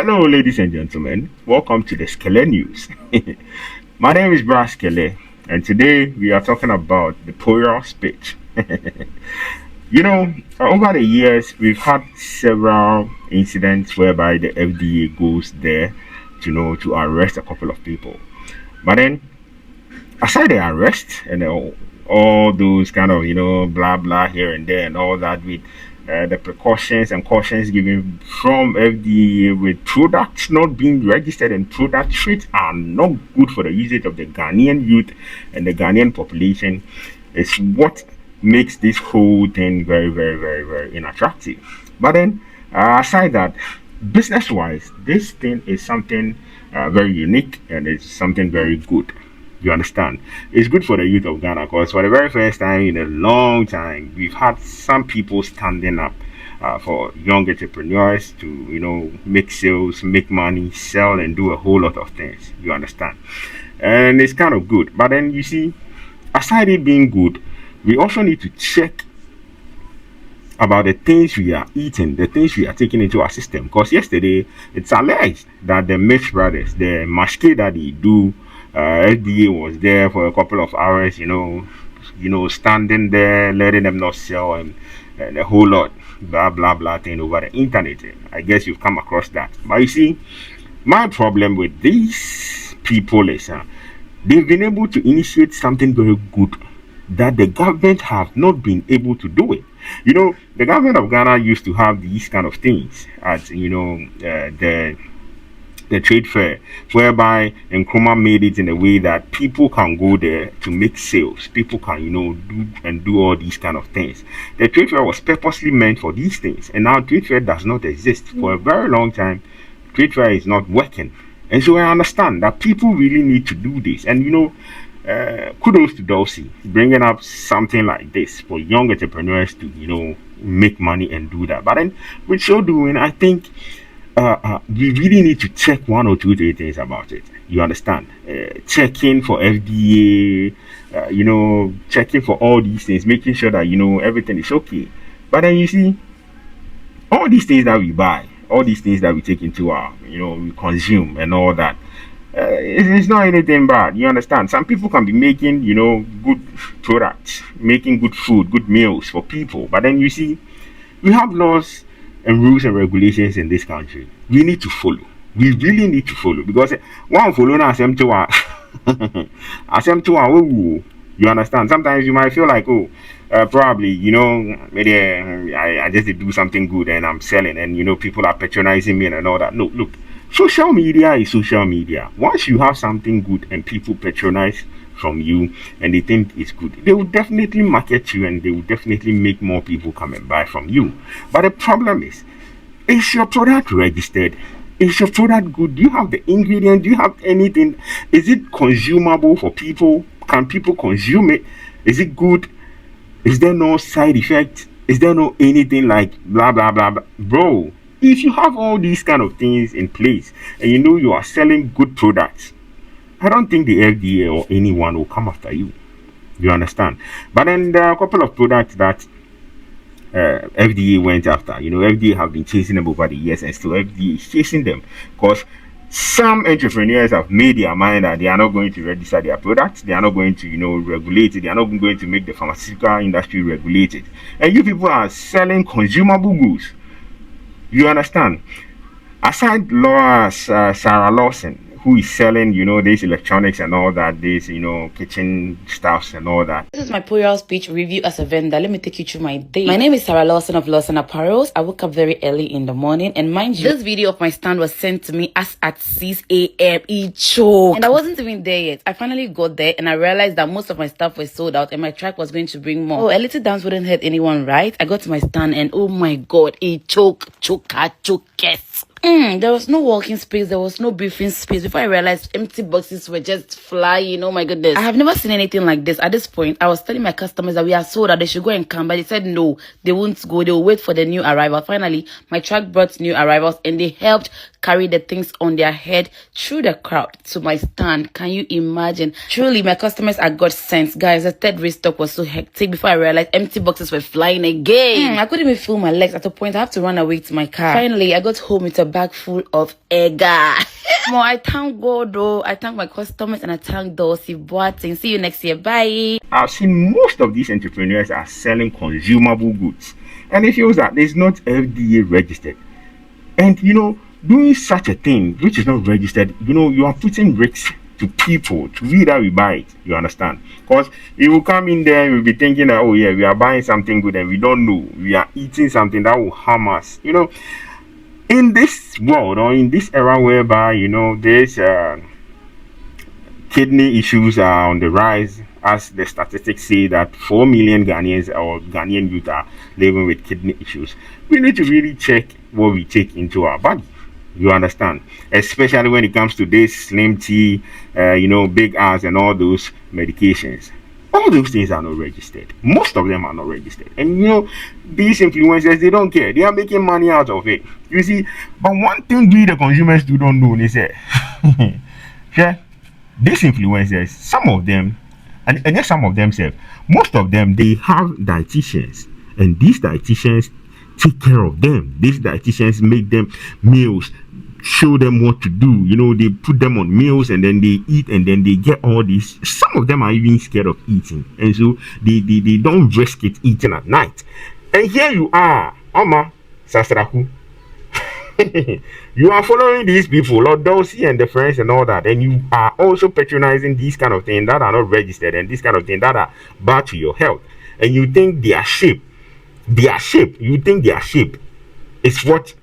Hello, ladies and gentlemen. Welcome to the Skele News. My name is Bras Skele, and today we are talking about the Porials pitch. Over the years, we've had several incidents whereby the FDA goes there, to arrest a couple of people. But then, aside the arrest and all those kind of, blah blah here and there and all that with the precautions and cautions given from FDA with products not being registered and products which are not good for the usage of the Ghanaian youth and the Ghanaian population is what makes this whole thing very, very, very, very unattractive. But then, aside that, business wise, this thing is something very unique and it's something very good. You understand? It's good for the youth of Ghana because for the very first time in a long time, we've had some people standing up for young entrepreneurs to, make sales, make money, sell, and do a whole lot of things. You understand? And it's kind of good. But then you see, aside it being good, we also need to check about the things we are eating, the things we are taking into our system. Because yesterday, it's alleged that the Mitch brothers, the masquerade that they do, FDA was there for a couple of hours, standing there, letting them not sell and a whole lot, blah, blah, blah thing over the internet. I guess you've come across that. But you see, my problem with these people is they've been able to initiate something very good that the government have not been able to do it. The government of Ghana used to have these kind of things at, the trade fair, whereby Nkrumah made it in a way that people can go there to make sales. People can, do all these kind of things. The trade fair was purposely meant for these things, and now trade fair does not exist for a very long time. Trade fair is not working, and so I understand that people really need to do this. And kudos to Dulcie bringing up something like this for young entrepreneurs to make money and do that. But then with so doing, I think we really need to check one or two, three things about it. You understand? Checking for FDA, checking for all these things, making sure that everything is okay. But then you see, all these things that we buy, all these things that we take into our, we consume and all that. It's not anything bad. You understand? Some people can be making, good products, making good food, good meals for people. But then you see, we have laws and rules and regulations in this country. We need to follow. We really need to follow because one follow now you understand? Sometimes you might feel like, probably, maybe I just did do something good and I'm selling and people are patronizing me and all that. No, look, social media is social media. Once you have something good and people patronize from you and they think it's good, they will definitely market you and they will definitely make more people come and buy from you. But the problem is your product registered? Is your product good? Do you have the ingredient? Do you have anything? Is it consumable for people? Can people consume it? Is it good? Is there no side effect? Is there no anything like blah blah blah blah? Bro, if you have all these kind of things in place and you are selling good products, I don't think the FDA or anyone will come after you. You understand? But then there are a couple of products that FDA went after. FDA have been chasing them over the years, and still FDA is chasing them because some entrepreneurs have made their mind that they are not going to register their products. They are not going to, regulate it. They are not going to make the pharmaceutical industry regulate it. And you people are selling consumable goods. You understand? Aside Sarah Lawson, who is selling, these electronics and all that, these, kitchen stuffs and all that. This is my Porials speech review as a vendor. Let me take you through my day. My name is Sarah Lawson of Lawson Apparels. I woke up very early in the morning, and mind you, this video of my stand was sent to me as at 6 a.m. And I wasn't even there yet. I finally got there and I realized that most of my stuff was sold out and my truck was going to bring more. A little dance wouldn't hurt anyone, right? I got to my stand and oh my god, chokes. There was no walking space. There was no briefing space. Before I realized, empty boxes were just flying. Oh my goodness. I have never seen anything like this. At this point, I was telling my customers that we are sold out. They should go and come. But they said no, they won't go. They will wait for the new arrival. Finally, my truck brought new arrivals and they helped carry the things on their head through the crowd to my stand. Can you imagine? Truly, my customers are God sent. Guys, the third restock was so hectic before I realized empty boxes were flying again. I couldn't even feel my legs. At a point, I have to run away to my car. Finally, I got home with a bag full of egg. More, I thank God though. I thank my customers and I thank Dulcie. Boateng. See you next year. Bye. I've seen most of these entrepreneurs are selling consumable goods, and it feels that it's not FDA registered. And doing such a thing which is not registered, you are putting risks to people to we that we buy it. You understand? Because you will come in there and we'll be thinking that, oh yeah, we are buying something good and we don't know we are eating something that will harm us. In this world or in this era whereby there's kidney issues are on the rise, as the statistics say that 4 million Ghanaians or Ghanaian youth are living with kidney issues. We need to really check what we take into our body. You understand? Especially when it comes to this slim tea, big ass and all those medications. All those things are not registered. Most of them are not registered. And these influencers, they don't care. They are making money out of it. You see, but one thing we the consumers don't know, they say, yeah, these influencers, some of them, and yes, some of them say, most of them, they have dietitians, and these dietitians take care of them. These dietitians make them meals, show them what to do. They put them on meals and then they eat and then they get all this. Some of them are even scared of eating, and so they don't risk it eating at night. And here you are, Oma Sasrahu. You are following these people, Lord Dulcie and the friends and all that, and you are also patronizing these kind of things that are not registered and these kind of things that are bad to your health. And you think you think their shape is what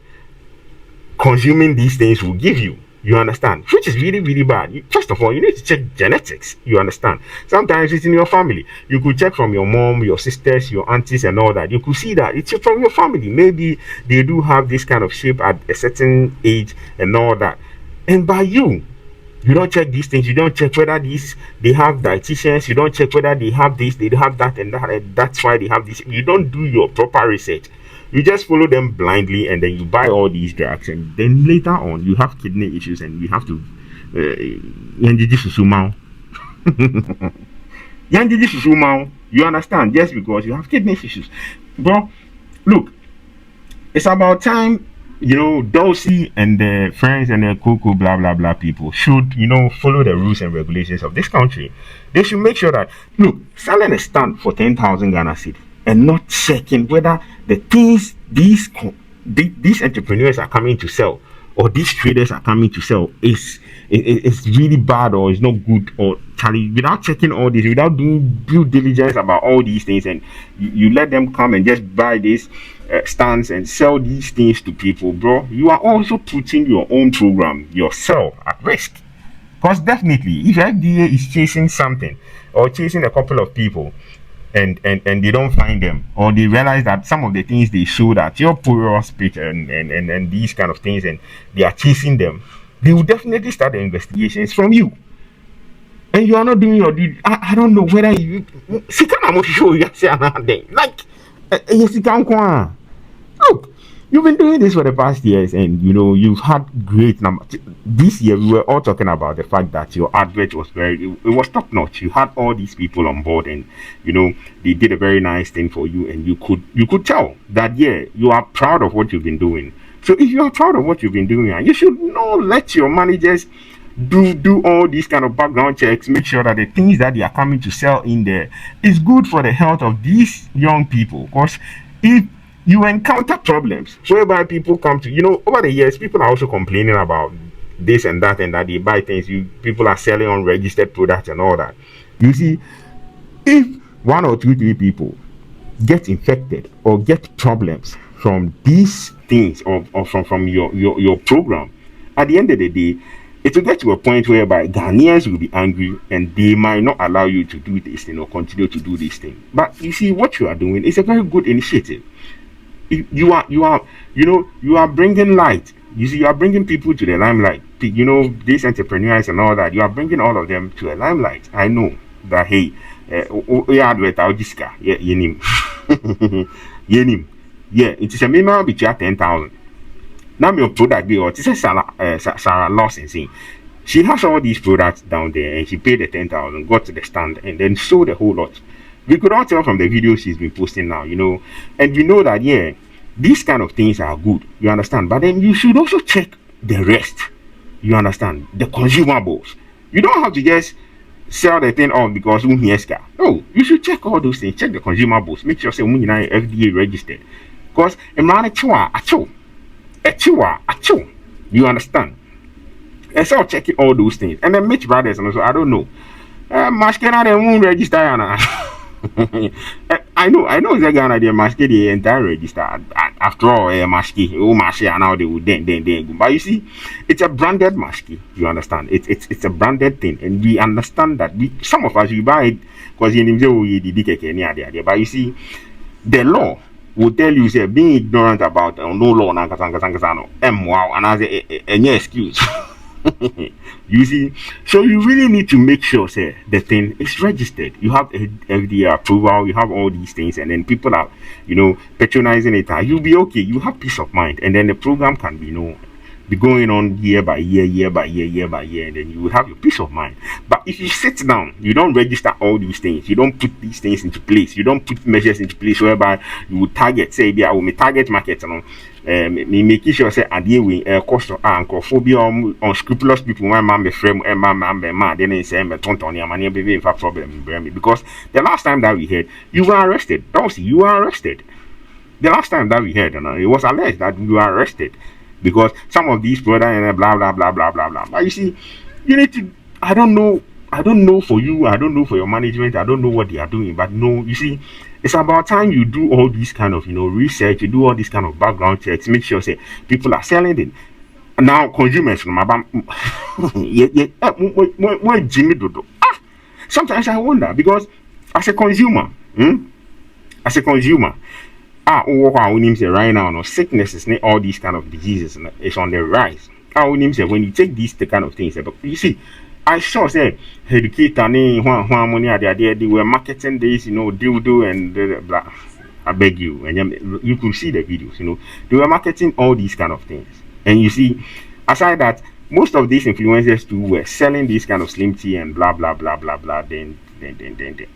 consuming these things will give you. You understand? Which is really, really bad. First of all, you need to check genetics. You understand? Sometimes it's in your family. You could check from your mom, your sisters, your aunties, and all that. You could see that it's from your family. Maybe they do have this kind of shape at a certain age and all that. And by you don't check these things. You don't check whether they have dietitians. You don't check whether they have this, they have that, and that. And that's why they have this. You don't do your proper research. You just follow them blindly and then you buy all these drugs, and then later on you have kidney issues and you have to you understand? Just because you have kidney issues. Bro, look, it's about time Dulcie and the friends and the cocoa blah blah blah people should follow the rules and regulations of this country. They should make sure that, look, selling a stand for 10,000 Ghana cedi and not checking whether the things these entrepreneurs are coming to sell or these traders are coming to sell is really bad or is not good, or without checking all this, without doing due diligence about all these things, and you let them come and just buy these stands and sell these things to people, bro, you are also putting your own program yourself at risk. Because definitely, if FDA is chasing something or chasing a couple of people, and they don't find them, or they realize that some of the things they showed at your Porials page and these kind of things, and they are chasing them, they will definitely start the investigations from you. And you are not doing your due. I don't know whether you show you like look, you've been doing this for the past years, and you've had great numbers. This year we were all talking about the fact that your advert was it was top notch. You had all these people on board, and they did a very nice thing for you, and you could tell that you are proud of what you've been doing. So if you are proud of what you've been doing, you should not let your managers do all these kind of background checks, make sure that the things that they are coming to sell in there is good for the health of these young people. Because if you encounter problems whereby people come to, over the years, people are also complaining about this and that, and that they buy things, people are selling unregistered products and all that. You see, if 1 or 2, 3 people get infected or get problems from these things or from your program, at the end of the day, it will get to a point whereby Ghanaians will be angry and they might not allow you to do this thing or continue to do this thing. But you see, what you are doing is a very good initiative. You are bringing light. You see, you are bringing people to the limelight. These entrepreneurs and all that, you are bringing all of them to a limelight. I know that, hey, it is a minimum between 10,000. Now your product be what? This is Sarah Lawson saying. She has all these products down there and she paid the 10,000, got to the stand and then sold a whole lot. We could all tell from the videos she's been posting now, and we know that, yeah, these kind of things are good, you understand? But then you should also check the rest, you understand? The consumables. You don't have to just sell the thing off because no, you should check all those things, check the consumables, make sure say FDA registered. Because you understand? And so checking all those things. And then Mitch brothers and also I don't know. Maskena they won't register. I know the Ghana they mask the entire register. After all, maski, and now they would then. But you see, it's a branded maski. You understand? It's a branded thing, and we understand that some of us we buy it because you know but you see, the law will tell you say being ignorant about no law wow and as any excuse. You see, so you really need to make sure say the thing is registered. You have FDA approval, you have all these things, and then people are patronizing it. You'll be okay. You have peace of mind, and then the program can be going on year by year, and then you will have your peace of mind. But if you sit down, you don't register all these things, you don't put these things into place, you don't put measures into place whereby you will target, say, I will target market, me making sure say idea we cost of phobia unscrupulous people my man be frame and my man be mad then say me tonton your money be for problem because the last time that we heard you were arrested. Dulcie, you were arrested. The last time that we heard, it was alleged that you were arrested because some of these brothers and blah blah blah blah blah blah. But you see, you need to. I don't know for you. I don't know for your management. I don't know what they are doing. But no, you see, it's about time you do all these kind of research. You do all these kind of background checks. Make sure say people are selling it. Now consumers from Jimmy Dodo. Sometimes I wonder because as a consumer, right now, no sicknesses, all these kind of diseases, it's on the rise. When you take these the kind of things, but you see, I saw say educator they were marketing this, dildo and blah. I beg you, and you could see the videos, they were marketing all these kind of things, and you see, aside that, most of these influencers too were selling this kind of slim tea and blah blah blah blah blah. Then,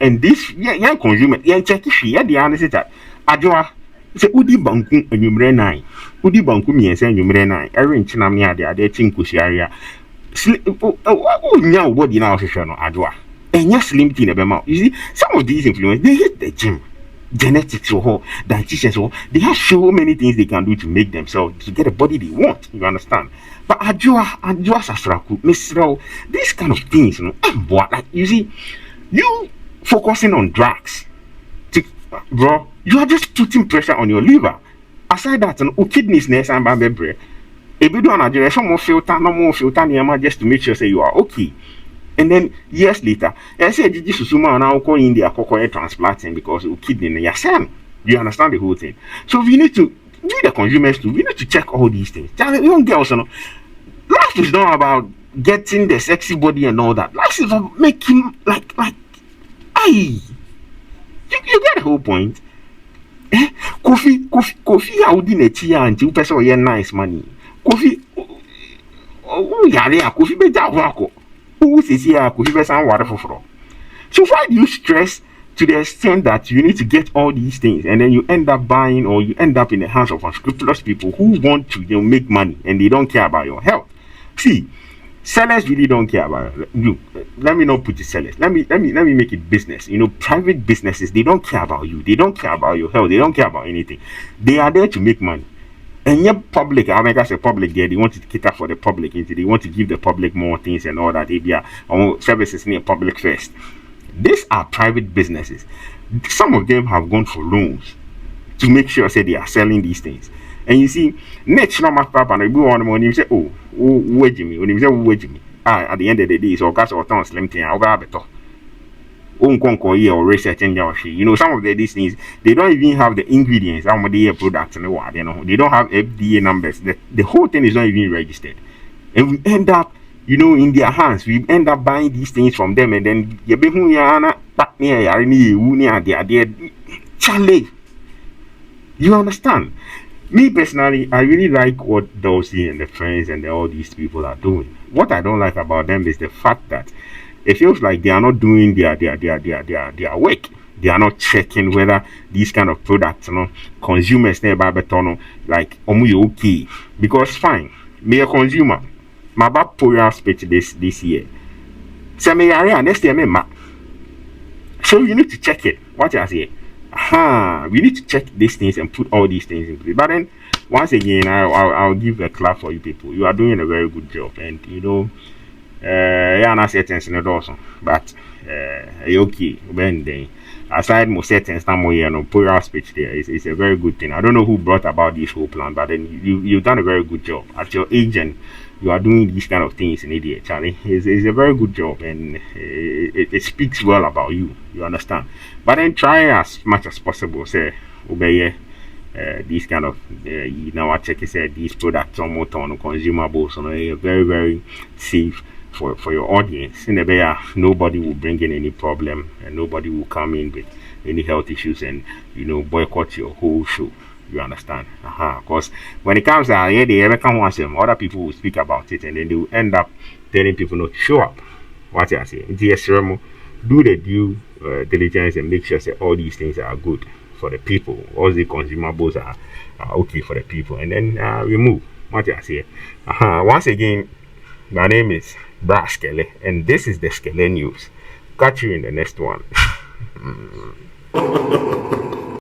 and this consumer, check if the answer that Adjoa. Say udi banku enyumre nine. Udi banku miense enyumre nine. Every chinam ni ade chinkushi area. Nya body na ohwehwe no adwa. Enya slim tea na bema. You see, some of these influencers they hit the gym. Genetics or dietitians they have so many things they can do to make themselves to get a body they want. You understand? But adwa sasraku, misro, these kind of things, like you see, you focusing on drugs. Bro, you are just putting pressure on your liver. Aside that, kidneys ness and baby, if you don't have some more filter, no more filter, just to make sure say you are okay. And then years later, I said this is now call India cocoa transplanting because kidney in your son. You understand the whole thing. So we need to do the consumers too. We need to check all these things. Young girls, life is not about getting the sexy body and all that. Life is about making like aye. You get the whole point. Kofi how did a tea until person yeah nice money. Kofi Kofi be wako. Who is here Kofi be some water for. So why do you stress to the extent that you need to get all these things and then you end up buying or you end up in the hands of unscrupulous people who want to make money and they don't care about your health? See, sellers really don't care about you. Let me not put the sellers. Let me make it business. Private businesses, they don't care about you. They don't care about your health. They don't care about anything. They are there to make money. And yet public, I mean, as a public there, they want to cater for the public. They want to give the public more things and all that. They are services near public first. These are private businesses. Some of them have gone for loans to make sure say they are selling these things. And you see, next no matter papa and we want money, you say, wait me. When you say wait me, at the end of the day, so gas or town slim thing, I'll go better. Or researching some of these things they don't even have the ingredients, how many products and what they don't have FDA numbers. The whole thing is not even registered. And we end up, in their hands, we end up buying these things from them and then Charlie. You understand? Me personally, I really like what Dulcie and the friends and all these people are doing. What I don't like about them is the fact that it feels like they are not doing their work. They are not checking whether these kind of products, consumers nearby better, like okay. Because fine, me a consumer, my back Porials pitch this year. So me area next year me ma. So you need to check it. What I say? We need to check these things and put all these things in place. But then, once again, I'll give a clap for you people. You are doing a very good job, and yeah, not settings in the Lawson, but okay. When they aside most settings, some more Porial speech there is a very good thing. I don't know who brought about this whole plan, but then you've done a very good job at your age, and you are doing these kind of things in idiot, Charlie. It's a very good job, and it speaks well about you. You understand? But then try as much as possible, say, obey. These kind of I check it said these products are more on consumables, so very very safe for your audience. In the way, nobody will bring in any problem, and nobody will come in with any health issues and boycott your whole show. You understand? Because when it comes out, yeah, they ever come once them, other people will speak about it, and then they will end up telling people not to show up. What I say, do the due diligence and make sure that all these things are good for the people. All the consumables are okay for the people, and then remove. What I say. Once again, my name is Brass Kelly, and this is the Skele News. Catch you in the next one.